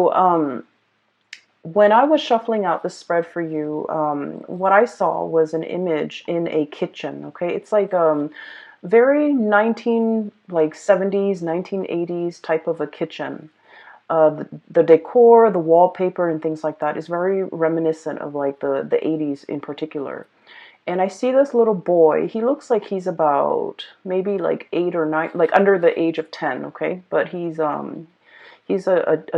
Um, when I was shuffling out the spread for you, what I saw was an image in a kitchen. Okay, it's like very 19 like 70s, 1980s type of a kitchen. The decor, the wallpaper, and things like that is very reminiscent of like the 80s in particular. And I see this little boy. He looks like he's about maybe like 8 or 9, like under the age of 10. Okay, but he's a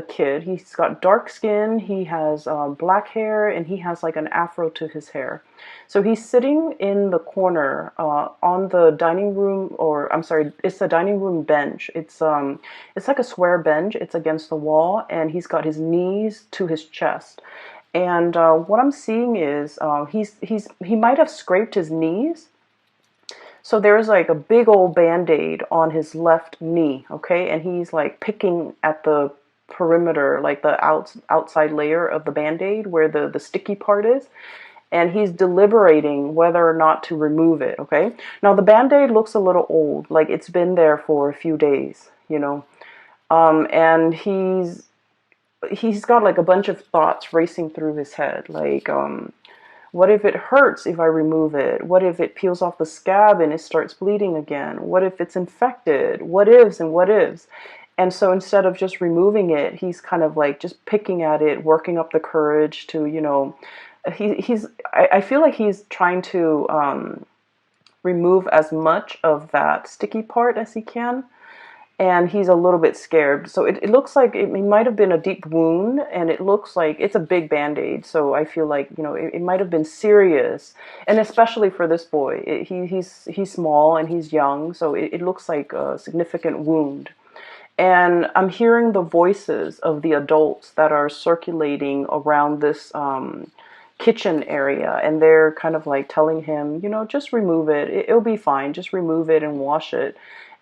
kid. He's got dark skin, he has black hair, and he has like an afro to his hair. So he's sitting in the corner on the dining room, or I'm sorry, it's the dining room bench. It's like a square bench. It's against the wall, and he's got his knees to his chest. And what I'm seeing is he might have scraped his knees, so there's like a big old band-aid on his left knee, okay? And he's like picking at the perimeter, like the outside layer of the band-aid where the sticky part is. And he's deliberating whether or not to remove it, okay? Now the band-aid looks a little old, like it's been there for a few days, you know? And he's got like a bunch of thoughts racing through his head, like, what if it hurts if I remove it? What if it peels off the scab and it starts bleeding again? What if it's infected? What ifs and what ifs? And so instead of just removing it, he's kind of like just picking at it, working up the courage to, I feel like he's trying to remove as much of that sticky part as he can. And he's a little bit scared. So it looks like it might have been a deep wound, and it looks like it's a big band-aid. So I feel like, it might have been serious. And especially for this boy, he's small and he's young, so it looks like a significant wound. And I'm hearing the voices of the adults that are circulating around this kitchen area, and they're kind of like telling him, just remove it. It'll be fine. Just remove it and wash it.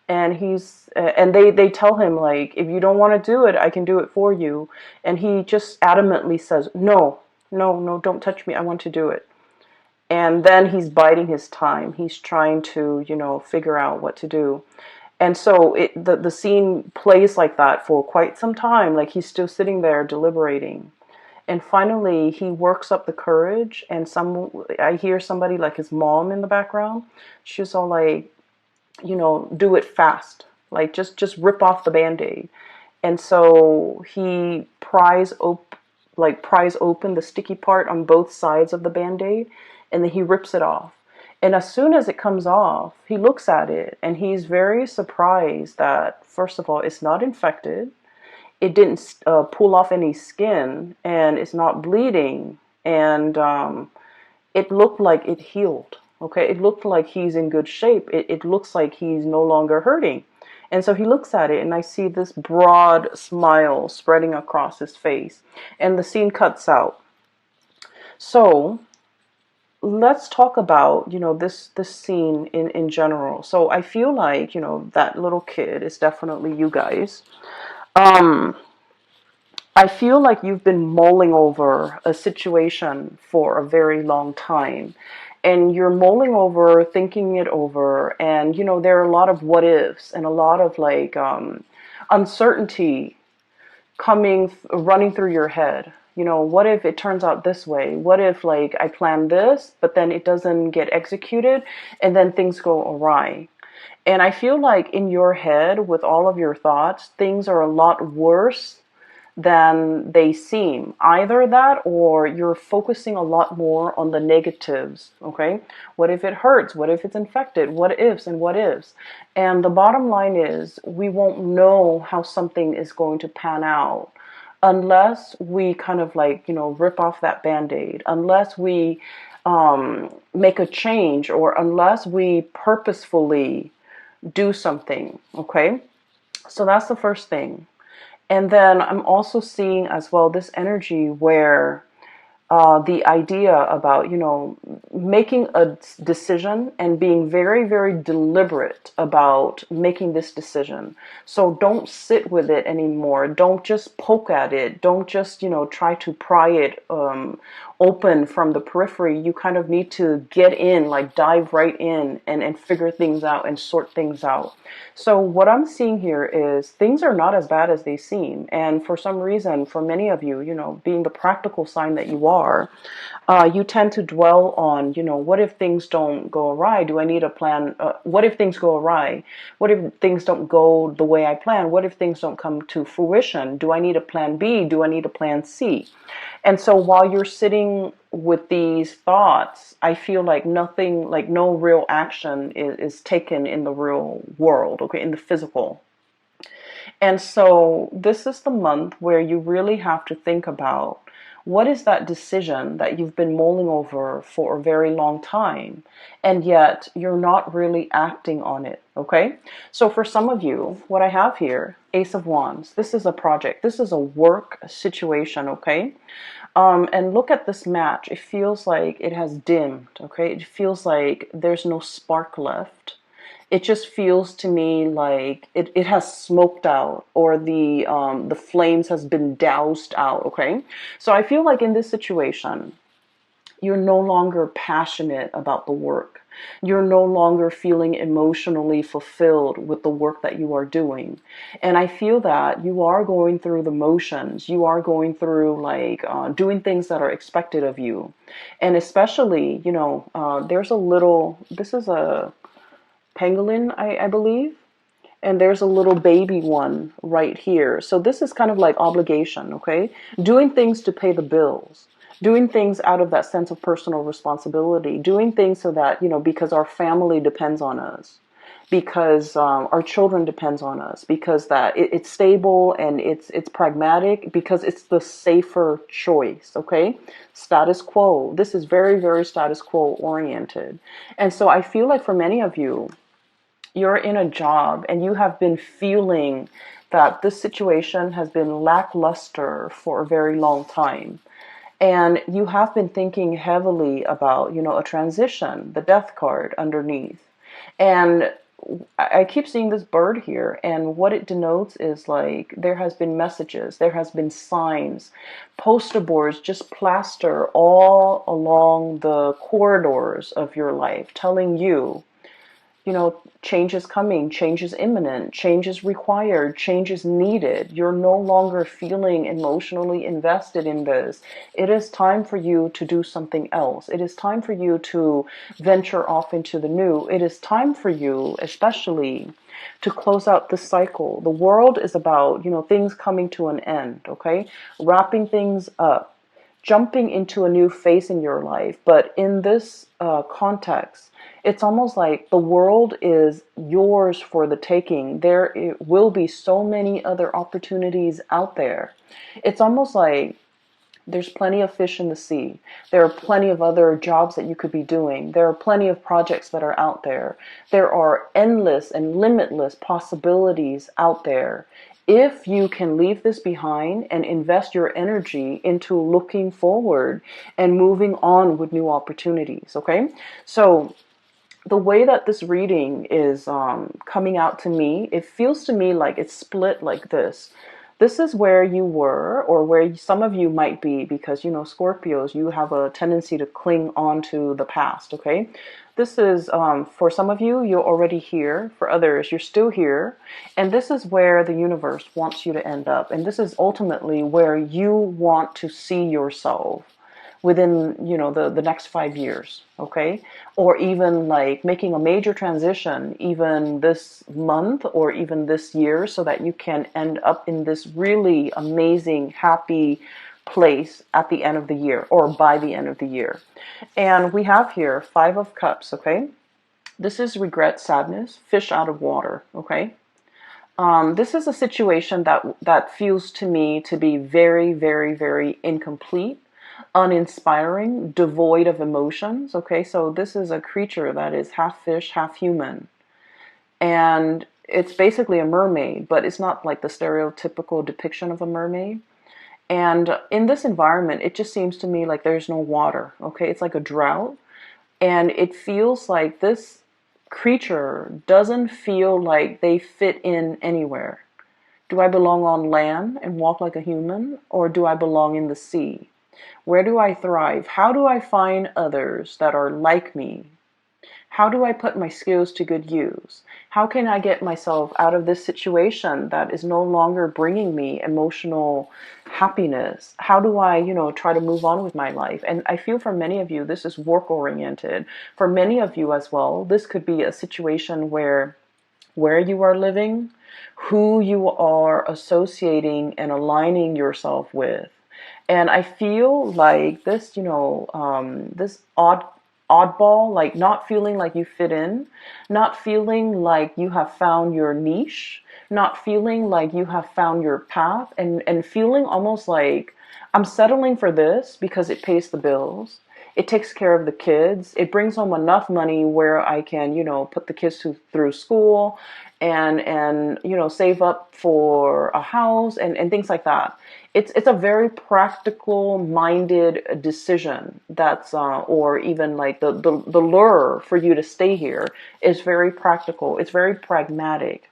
And they tell him, like, if you don't want to do it, I can do it for you. And he just adamantly says, no, no, no, don't touch me. I want to do it. And then he's biding his time. He's trying to, figure out what to do. And so the scene plays like that for quite some time. Like he's still sitting there deliberating. And finally, he works up the courage. And I hear somebody like his mom in the background. She's all like, do it fast. Like just rip off the band-aid. And so he pries open the sticky part on both sides of the band-aid, and then he rips it off. And as soon as it comes off, he looks at it and he's very surprised that, first of all, it's not infected. It didn't pull off any skin, and it's not bleeding. And it looked like it healed. Okay, it looked like he's in good shape. It looks like he's no longer hurting. And so he looks at it, and I see this broad smile spreading across his face. And the scene cuts out. So let's talk about, this scene in general. So I feel like, that little kid is definitely you guys. I feel like you've been mulling over a situation for a very long time. And you're mulling over, thinking it over, and there are a lot of what ifs and a lot of like uncertainty running through your head. What if it turns out this way? What if like I plan this, but then it doesn't get executed, and then things go awry? And I feel like in your head, with all of your thoughts, things are a lot worse than they seem. Either that, or you're focusing a lot more on the negatives, okay? What if it hurts? What if it's infected? What ifs and what ifs? And the bottom line is, we won't know how something is going to pan out unless we kind of like, rip off that band-aid, unless we make a change, or unless we purposefully do something, okay? So that's the first thing. And then I'm also seeing as well this energy where the idea about, making a decision and being very, very deliberate about making this decision. So don't sit with it anymore. Don't just poke at it. Don't just, try to pry it open from the periphery. You kind of need to get in, like dive right in and figure things out and sort things out. So what I'm seeing here is things are not as bad as they seem. And for some reason, for many of you, being the practical sign that you are, you tend to dwell on, what if things don't go awry? Do I need a plan? What if things go awry? What if things don't go the way I plan? What if things don't come to fruition? Do I need a plan B? Do I need a plan C? And so while you're sitting with these thoughts, I feel like nothing, like no real action is taken in the real world, okay, in the physical. And so this is the month where you really have to think about what is that decision that you've been mulling over for a very long time, and yet you're not really acting on it, okay? So for some of you, what I have here, Ace of Wands, this is a project, this is a work situation, okay? And look at this match. It feels like it has dimmed, okay? It feels like there's no spark left. It just feels to me like it has smoked out, or the flames has been doused out, okay? So I feel like in this situation, you're no longer passionate about the work. You're no longer feeling emotionally fulfilled with the work that you are doing. And I feel that you are going through the motions. You are going through like doing things that are expected of you. And especially, there's a little, this is a pangolin, I believe. And there's a little baby one right here. So this is kind of like obligation, okay? Doing things to pay the bills. Doing things out of that sense of personal responsibility. Doing things so that, because our family depends on us. Because our children depends on us. Because that it's stable and it's pragmatic. Because it's the safer choice, okay? Status quo. This is very, very status quo oriented. And so I feel like for many of you, you're in a job and you have been feeling that this situation has been lackluster for a very long time. And you have been thinking heavily about, a transition, the death card underneath. And I keep seeing this bird here, and what it denotes is like there has been messages, there has been signs, poster boards, just plaster all along the corridors of your life telling you, change is coming, change is imminent, change is required, change is needed. You're no longer feeling emotionally invested in this. It is time for you to do something else. It is time for you to venture off into the new. It is time for you, especially, to close out this cycle. The world is about, things coming to an end, okay? Wrapping things up, jumping into a new phase in your life. But in this context, it's almost like the world is yours for the taking. There will be so many other opportunities out there. It's almost like there's plenty of fish in the sea. There are plenty of other jobs that you could be doing. There are plenty of projects that are out there. There are endless and limitless possibilities out there. If you can leave this behind and invest your energy into looking forward and moving on with new opportunities, okay? So the way that this reading is coming out to me, it feels to me like it's split like this. This is where you were, or where some of you might be, because, Scorpios, you have a tendency to cling on to the past, okay? This is, for some of you, you're already here. For others, you're still here. And this is where the universe wants you to end up. And this is ultimately where you want to see yourself within, the next 5 years, okay? Or even like making a major transition even this month or even this year, so that you can end up in this really amazing, happy place at the end of the year, or by the end of the year. And we have here 5 of Cups, okay? This is regret, sadness, fish out of water, okay? This is a situation that feels to me to be very, very, very incomplete, uninspiring, devoid of emotions. Okay, so this is a creature that is half fish, half human. And it's basically a mermaid, but it's not like the stereotypical depiction of a mermaid. And in this environment, it just seems to me like there's no water, okay? It's like a drought. And it feels like this creature doesn't feel like they fit in anywhere. Do I belong on land and walk like a human, or do I belong in the sea? Where do I thrive? How do I find others that are like me? How do I put my skills to good use? How can I get myself out of this situation that is no longer bringing me emotional happiness? How do I, try to move on with my life? And I feel for many of you, this is work oriented. For many of you as well, this could be a situation where you are living, who you are associating and aligning yourself with. And I feel like this, this oddball, like not feeling like you fit in, not feeling like you have found your niche, not feeling like you have found your path, and feeling almost like I'm settling for this because it pays the bills. It takes care of the kids. It brings home enough money where I can, put the kids through school and save up for a house and things like that. It's a very practical minded decision that's or even like the lure for you to stay here is very practical. It's very pragmatic.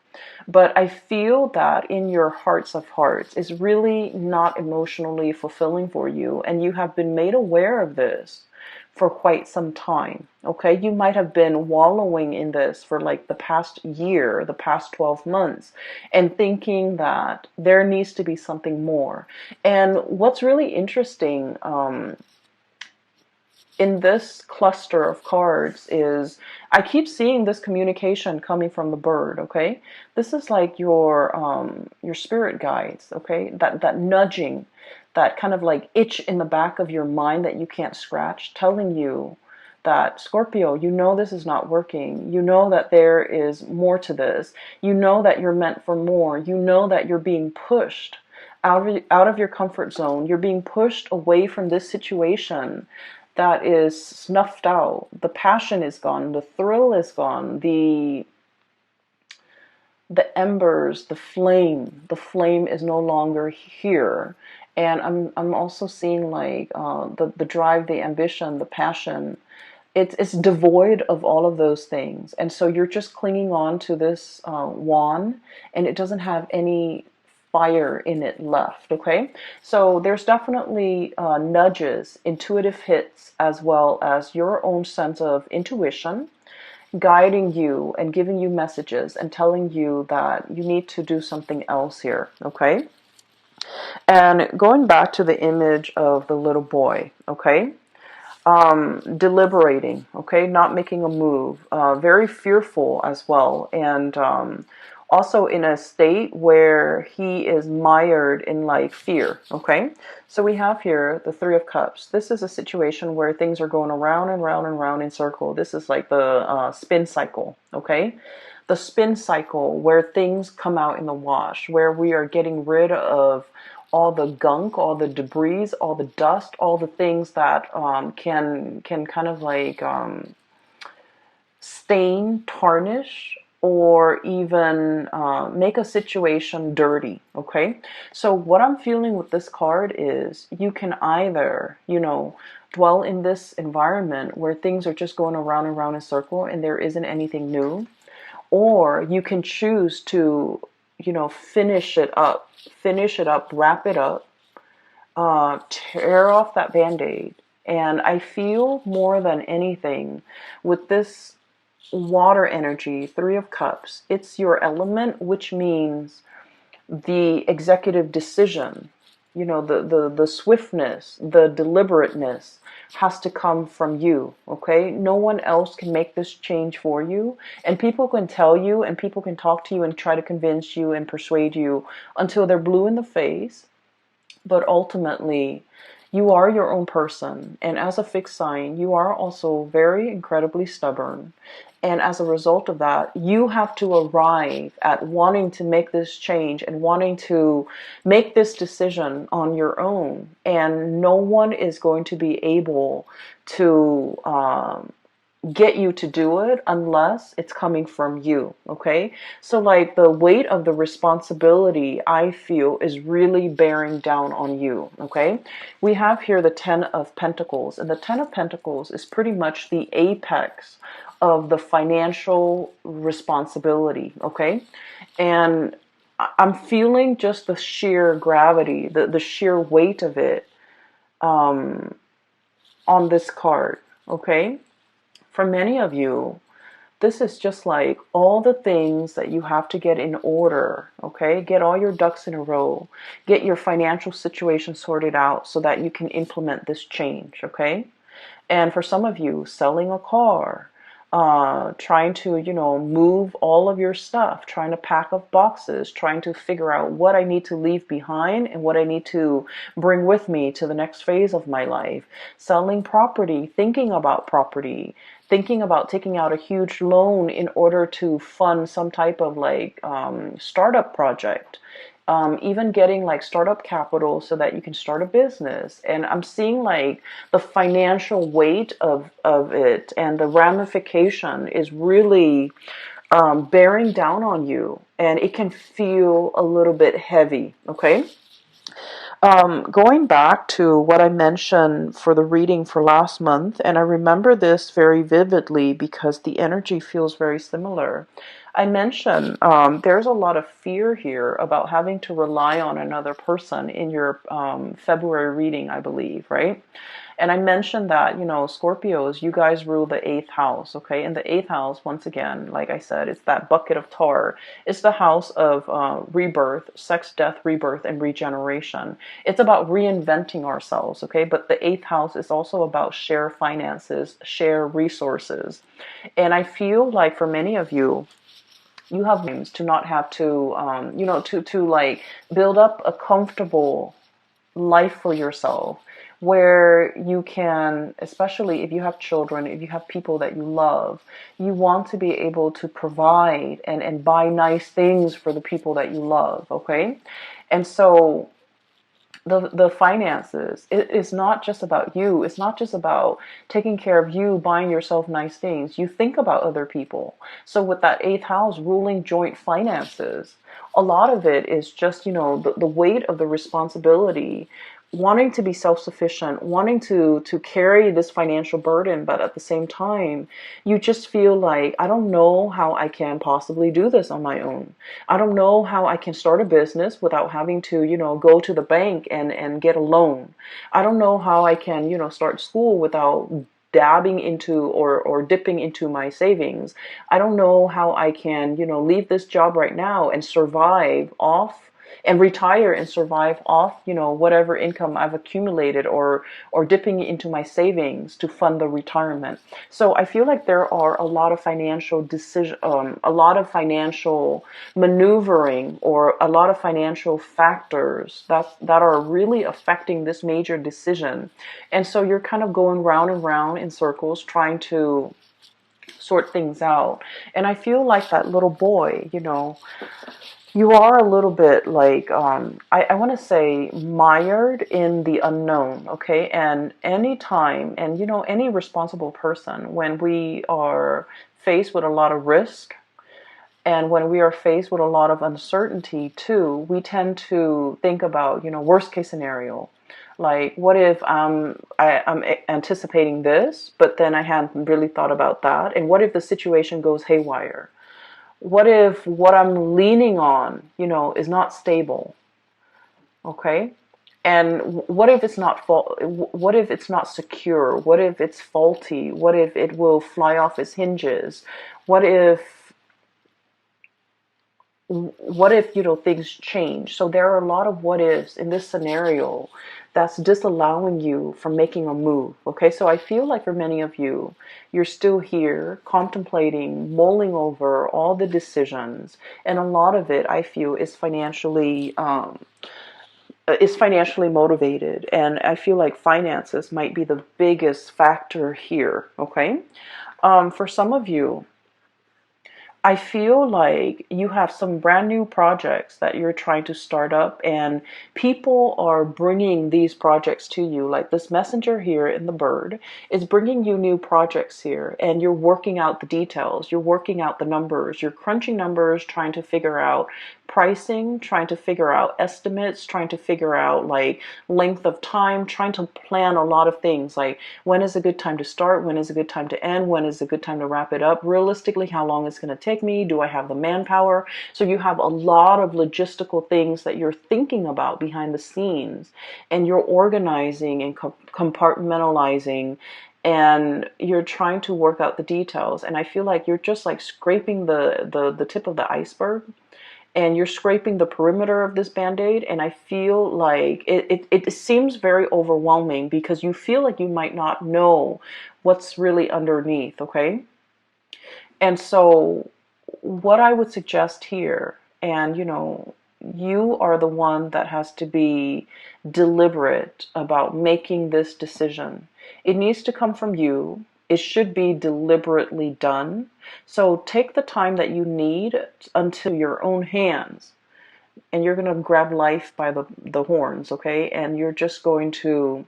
But I feel that in your hearts of hearts is really not emotionally fulfilling for you, and you have been made aware of this for quite some time. Okay, you might have been wallowing in this for like the past year, the past 12 months, and thinking that there needs to be something more. And what's really interesting in this cluster of cards is I keep seeing this communication coming from the bird. Okay, this is like your spirit guides. Okay, that nudging, that kind of like itch in the back of your mind that you can't scratch, telling you that, Scorpio, you know this is not working. You know that there is more to this. You know that you're meant for more. You know that you're being pushed out of your comfort zone. You're being pushed away from this situation that is snuffed out. The passion is gone. The thrill is gone. The embers, the flame is no longer here. And I'm also seeing like the drive, the ambition, the passion. It's devoid of all of those things, and so you're just clinging on to this wand, and it doesn't have any fire in it left. Okay, so there's definitely nudges, intuitive hits, as well as your own sense of intuition guiding you and giving you messages and telling you that you need to do something else here. Okay, and going back to the image of the little boy. Okay, deliberating, okay, not making a move, very fearful as well, and also in a state where he is mired in like fear. Okay, so we have here the Three of Cups. This is a situation where things are going around and round and round in circle. This is like the spin cycle. Okay, the spin cycle where things come out in the wash, where we are getting rid of all the gunk, all the debris, all the dust, all the things that can kind of like stain, tarnish, or even make a situation dirty. Okay, so what I'm feeling with this card is you can either, dwell in this environment where things are just going around and around in a circle and there isn't anything new, or you can choose to, finish it up, wrap it up, tear off that band-aid. And I feel more than anything with this water energy, Three of Cups, it's your element, which means the executive decision, the swiftness, the deliberateness has to come from you. Okay, no one else can make this change for you, and people can tell you and people can talk to you and try to convince you and persuade you until they're blue in the face, but ultimately you are your own person, and as a fixed sign you are also very incredibly stubborn. And as a result of that, you have to arrive at wanting to make this change and wanting to make this decision on your own. And no one is going to be able to get you to do it unless it's coming from you. Okay, so like the weight of the responsibility, I feel, is really bearing down on you. Okay, we have here the Ten of Pentacles, and the Ten of Pentacles is pretty much the apex of the financial responsibility. Okay, and I'm feeling just the sheer gravity, the sheer weight of it on this card. Okay, for many of you, this is just like all the things that you have to get in order. Okay, get all your ducks in a row, get your financial situation sorted out so that you can implement this change. Okay, and for some of you, selling a car, trying to, move all of your stuff, trying to pack up boxes, trying to figure out what I need to leave behind and what I need to bring with me to the next phase of my life. Selling property, thinking about taking out a huge loan in order to fund some type of like startup project. Even getting like startup capital so that you can start a business. And I'm seeing like the financial weight of it and the ramification is really bearing down on you. And it can feel a little bit heavy. Okay. Going back to what I mentioned for the reading for last month, and I remember this very vividly because the energy feels very similar. I mentioned there's a lot of fear here about having to rely on another person in your February reading, I believe, right? And I mentioned that, Scorpios, you guys rule the 8th house, okay? And the 8th house, once again, like I said, it's that bucket of tar. It's the house of rebirth, sex, death, rebirth, and regeneration. It's about reinventing ourselves, okay? But the 8th house is also about share finances, share resources. And I feel like for many of you, you have dreams to not have to, to like build up a comfortable life for yourself where you can, especially if you have children, if you have people that you love, you want to be able to provide and buy nice things for the people that you love, okay? And so the finances, it is not just about you. It's not just about taking care of you, buying yourself nice things. You think about other people. So with that 8th house ruling joint finances, a lot of it is just, the weight of the responsibility, wanting to be self-sufficient, wanting to carry this financial burden, but at the same time, you just feel like, I don't know how I can possibly do this on my own. I don't know how I can start a business without having to, go to the bank and get a loan. I don't know how I can, start school without dabbing into or dipping into my savings. I don't know how I can, leave this job right now and survive off and retire and survive off, whatever income I've accumulated or dipping into my savings to fund the retirement. So I feel like there are a lot of financial a lot of financial maneuvering or a lot of financial factors that are really affecting this major decision. And so you're kind of going round and round in circles trying to sort things out. And I feel like that little boy, you are a little bit like, I want to say, mired in the unknown, okay? And any time, and any responsible person, when we are faced with a lot of risk, and when we are faced with a lot of uncertainty too, we tend to think about, worst case scenario. Like, what if I'm anticipating this, but then I hadn't really thought about that? And what if the situation goes haywire? What if what I'm leaning on, is not stable? Okay? And what if it's not what if it's not secure? What if it's faulty? What if it will fly off its hinges? What if things change? So there are a lot of what ifs in this scenario that's disallowing you from making a move. Okay, so I feel like for many of you, you're still here contemplating, mulling over all the decisions, and a lot of it, I feel, is financially motivated, and I feel like finances might be the biggest factor here. Okay, for some of you, I feel like you have some brand new projects that you're trying to start up, and people are bringing these projects to you. Like this messenger here in the bird is bringing you new projects here, and you're working out the details. You're working out the numbers. You're crunching numbers, trying to figure out pricing, trying to figure out estimates, trying to figure out like length of time, trying to plan a lot of things like when is a good time to start, when is a good time to end, when is a good time to wrap it up, realistically how long it's going to take me, do I have the manpower? So you have a lot of logistical things that you're thinking about behind the scenes, and you're organizing and compartmentalizing, and you're trying to work out the details. And I feel like you're just like scraping the tip of the iceberg, and you're scraping the perimeter of this band-aid. And I feel like it seems very overwhelming because you feel like you might not know what's really underneath, okay? And so what I would suggest here, and you are the one that has to be deliberate about making this decision. It needs to come from you. It should be deliberately done. So take the time that you need until your own hands, and you're going to grab life by the horns, okay? And you're just going to,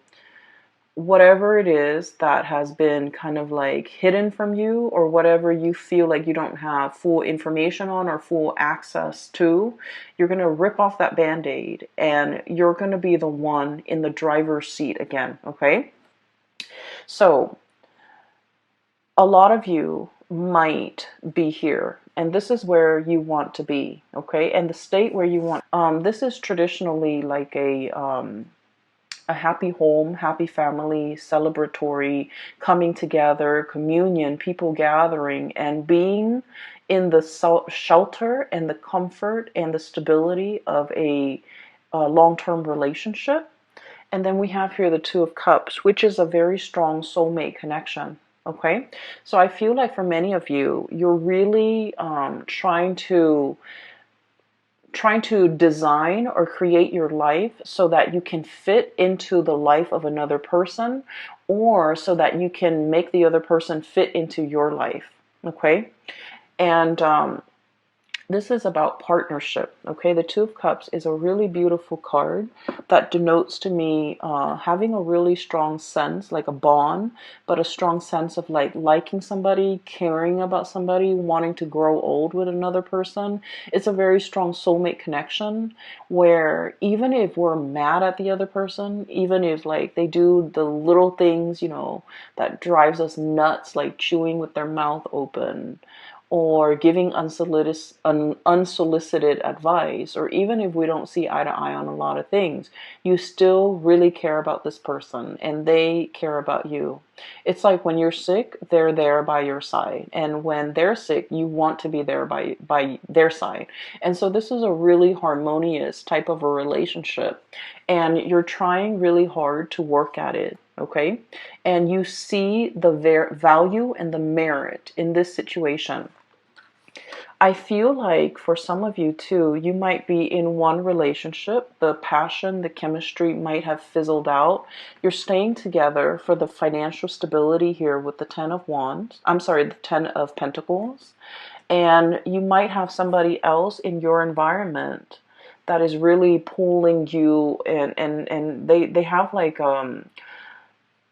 whatever it is that has been kind of like hidden from you, or whatever you feel like you don't have full information on or full access to, you're going to rip off that band-aid, and you're going to be the one in the driver's seat again, okay? So a lot of you might be here, and this is where you want to be, okay? And the state where you want, this is traditionally like a happy home, happy family, celebratory, coming together, communion, people gathering, and being in the shelter and the comfort and the stability of a long-term relationship. And then we have here the Two of Cups, which is a very strong soulmate connection. Okay, so I feel like for many of you, you're really trying to design or create your life so that you can fit into the life of another person, or so that you can make the other person fit into your life. Okay, and this is about partnership, okay? The Two of Cups is a really beautiful card that denotes to me having a really strong sense, like a bond, but a strong sense of like liking somebody, caring about somebody, wanting to grow old with another person. It's a very strong soulmate connection where even if we're mad at the other person, even if like they do the little things, that drives us nuts, like chewing with their mouth open, or giving unsolicited advice, or even if we don't see eye to eye on a lot of things, you still really care about this person and they care about you. It's like when you're sick, they're there by your side. And when they're sick, you want to be there by their side. And so this is a really harmonious type of a relationship. And you're trying really hard to work at it. Okay? And you see the value and the merit in this situation. I feel like for some of you too, you might be in one relationship, the passion, the chemistry might have fizzled out. You're staying together for the financial stability here with the Ten of Wands. I'm sorry, the Ten of Pentacles. And you might have somebody else in your environment that is really pulling you, and they have like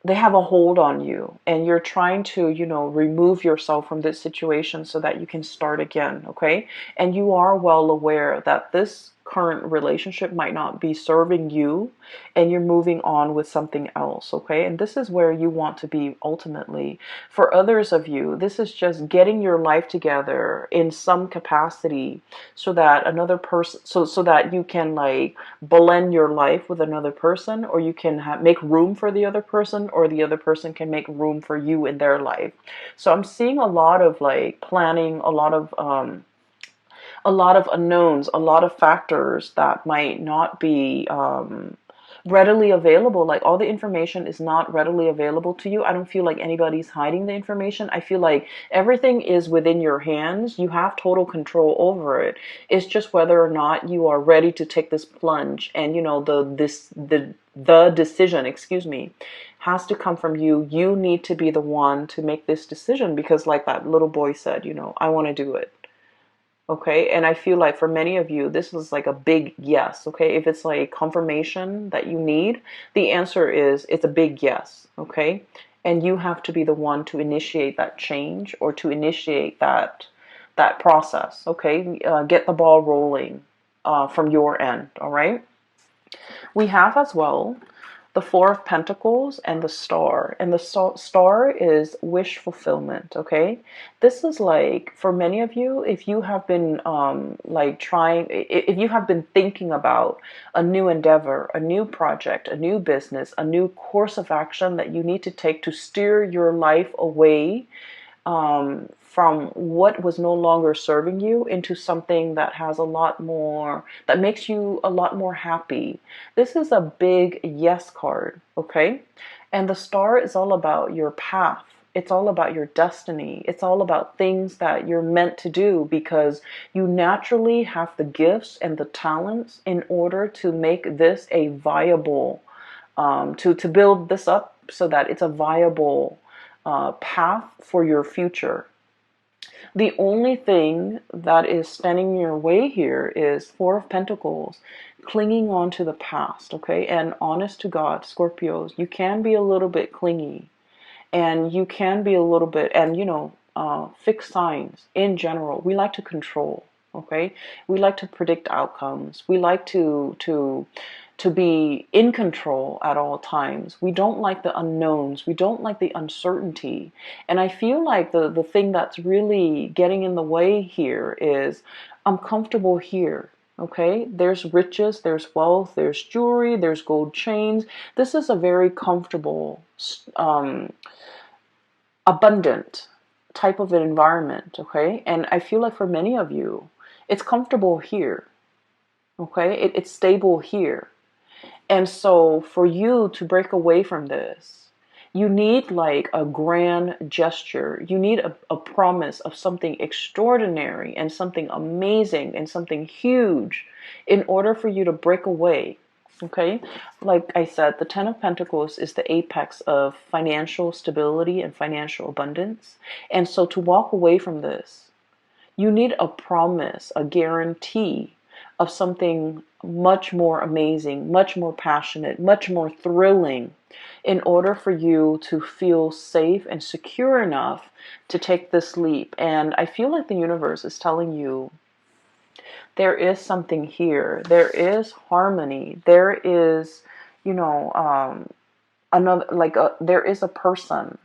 they have a hold on you, and you're trying to, remove yourself from this situation so that you can start again, okay? And you are well aware that this current relationship might not be serving you, and you're moving on with something else, okay? And this is where you want to be ultimately. For others of you, this is just getting your life together in some capacity so that another person, so that you can like blend your life with another person, or you can make room for the other person, or the other person can make room for you in their life. So I'm seeing a lot of like planning, a lot of unknowns, a lot of factors that might not be readily available. Like all the information is not readily available to you. I don't feel like anybody's hiding the information. I feel like everything is within your hands. You have total control over it. It's just whether or not you are ready to take this plunge. And the decision, excuse me, has to come from you. You need to be the one to make this decision, because like that little boy said, I want to do it. Okay, and I feel like for many of you, this is like a big yes. Okay, if it's like confirmation that you need, the answer is it's a big yes. Okay, and you have to be the one to initiate that change or to initiate that process. Okay, get the ball rolling from your end. All right. We have as well the Four of Pentacles and the Star. And the Star is wish fulfillment, okay? This is like, for many of you, if you have been like trying, if you have been thinking about a new endeavor, a new project, a new business, a new course of action that you need to take to steer your life away from what was no longer serving you into something that has a lot more, that makes you a lot more happy. This is a big yes card, okay? And the Star is all about your path. It's all about your destiny. It's all about things that you're meant to do because you naturally have the gifts and the talents in order to make this a viable, to build this up so that it's a viable path for your future. The only thing that is standing in your way here is Four of Pentacles, clinging on to the past, okay? And honest to God, Scorpios, you can be a little bit clingy and you can be a little bit, and fixed signs in general, we like to control, okay? We like to predict outcomes. We like to be in control at all times. We don't like the unknowns. We don't like the uncertainty. And I feel like the thing that's really getting in the way here is I'm comfortable here. Okay, there's riches, there's wealth, there's jewelry, there's gold chains. This is a very comfortable, abundant type of an environment. Okay, and I feel like for many of you, it's comfortable here. Okay, it's stable here. And so for you to break away from this, you need like a grand gesture. You need a promise of something extraordinary and something amazing and something huge in order for you to break away. Okay? Like I said, the Ten of Pentacles is the apex of financial stability and financial abundance. And so to walk away from this, you need a promise, a guarantee of something much more amazing, much more passionate, much more thrilling in order for you to feel safe and secure enough to take this leap. And I feel like the universe is telling you there is something here. There is harmony. There is, another, there is a person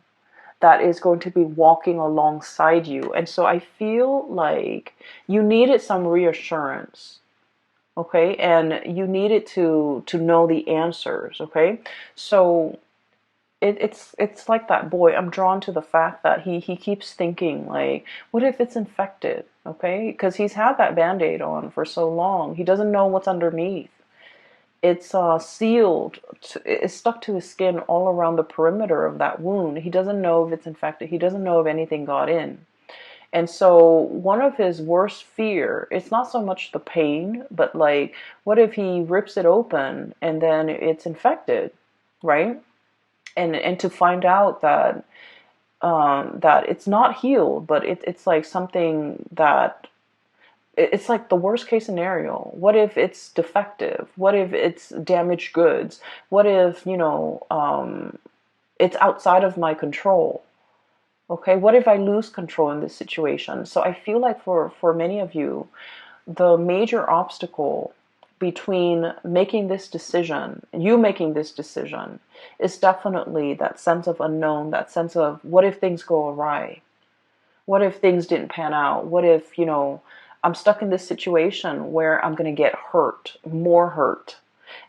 that is going to be walking alongside you. And so I feel like you needed some reassurance. Okay, and you needed to know the answers. Okay, so it's like that boy. I'm drawn to the fact that he keeps thinking like, what if it's infected? Okay, because he's had that band-aid on for so long, he doesn't know what's underneath. It's sealed, it's stuck to his skin all around the perimeter of that wound. He doesn't know if it's infected. He doesn't know if anything got in. And so one of his worst fear, it's not so much the pain, but like, what if he rips it open and then it's infected, right? And to find out that that it's not healed, but it's like something that it's like the worst case scenario. What if it's defective? What if it's damaged goods? What if it's outside of my control? Okay, what if I lose control in this situation? So I feel like for many of you, the major obstacle between making this decision, you making this decision, is definitely that sense of unknown, that sense of what if things go awry? What if things didn't pan out? What if, I'm stuck in this situation where I'm going to get hurt, more hurt?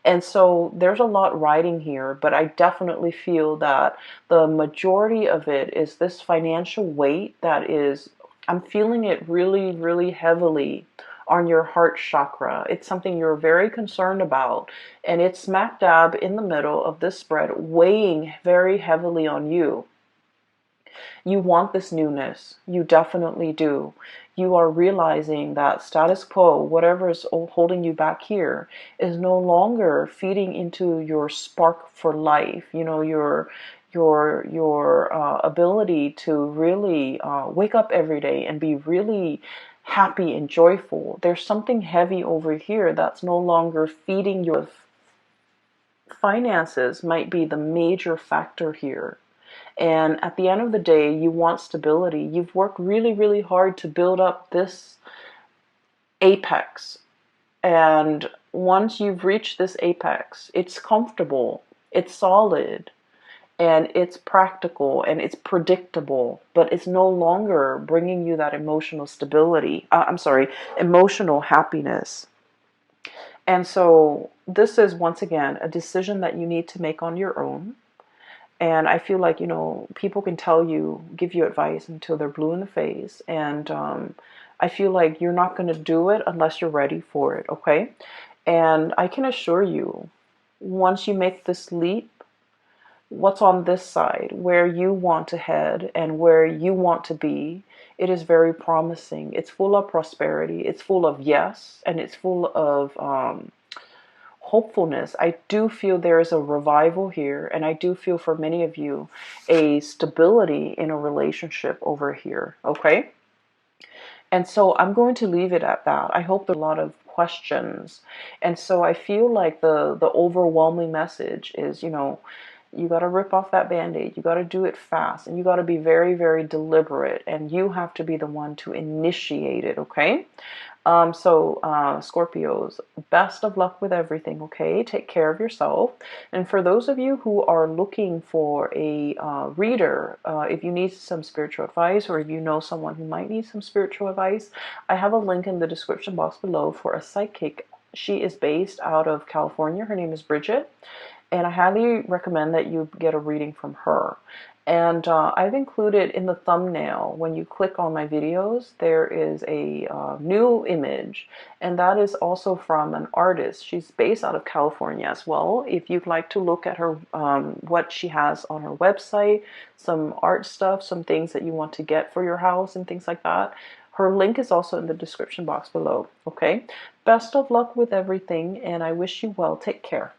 And so there's a lot riding here, but I definitely feel that the majority of it is this financial weight that is, I'm feeling it really, really heavily on your heart chakra. It's something you're very concerned about, and it's smack dab in the middle of this spread, weighing very heavily on you. You want this newness. You definitely do. You are realizing that status quo, whatever is holding you back here, is no longer feeding into your spark for life. Your ability to really wake up every day and be really happy and joyful. There's something heavy over here that's no longer feeding your finances, might be the major factor here. And at the end of the day, you want stability. You've worked really, really hard to build up this apex. And once you've reached this apex, it's comfortable, it's solid, and it's practical, and it's predictable, but it's no longer bringing you that emotional stability. I'm sorry, emotional happiness. And so this is, once again, a decision that you need to make on your own. And I feel like, people can tell you, give you advice until they're blue in the face. And I feel like you're not going to do it unless you're ready for it, okay? And I can assure you, once you make this leap, what's on this side, where you want to head and where you want to be, it is very promising. It's full of prosperity. It's full of yes, and it's full of hopefulness. I do feel there is a revival here, and I do feel for many of you a stability in a relationship over here, okay? And so I'm going to leave it at that. I hope there are a lot of questions. And so I feel like the overwhelming message is, you got to rip off that band-aid. You got to do it fast, and you got to be very, very deliberate, and you have to be the one to initiate it, okay? Scorpios, best of luck with everything, okay? Take care of yourself. And for those of you who are looking for a reader, if you need some spiritual advice, or if you know someone who might need some spiritual advice, I have a link in the description box below for a psychic. She is based out of California. Her name is Bridget. And I highly recommend that you get a reading from her. And I've included in the thumbnail, when you click on my videos, there is a new image, and that is also from an artist. She's based out of California as well. If you'd like to look at her, what she has on her website, some art stuff, some things that you want to get for your house and things like that, her link is also in the description box below, okay? Best of luck with everything, and I wish you well. Take care.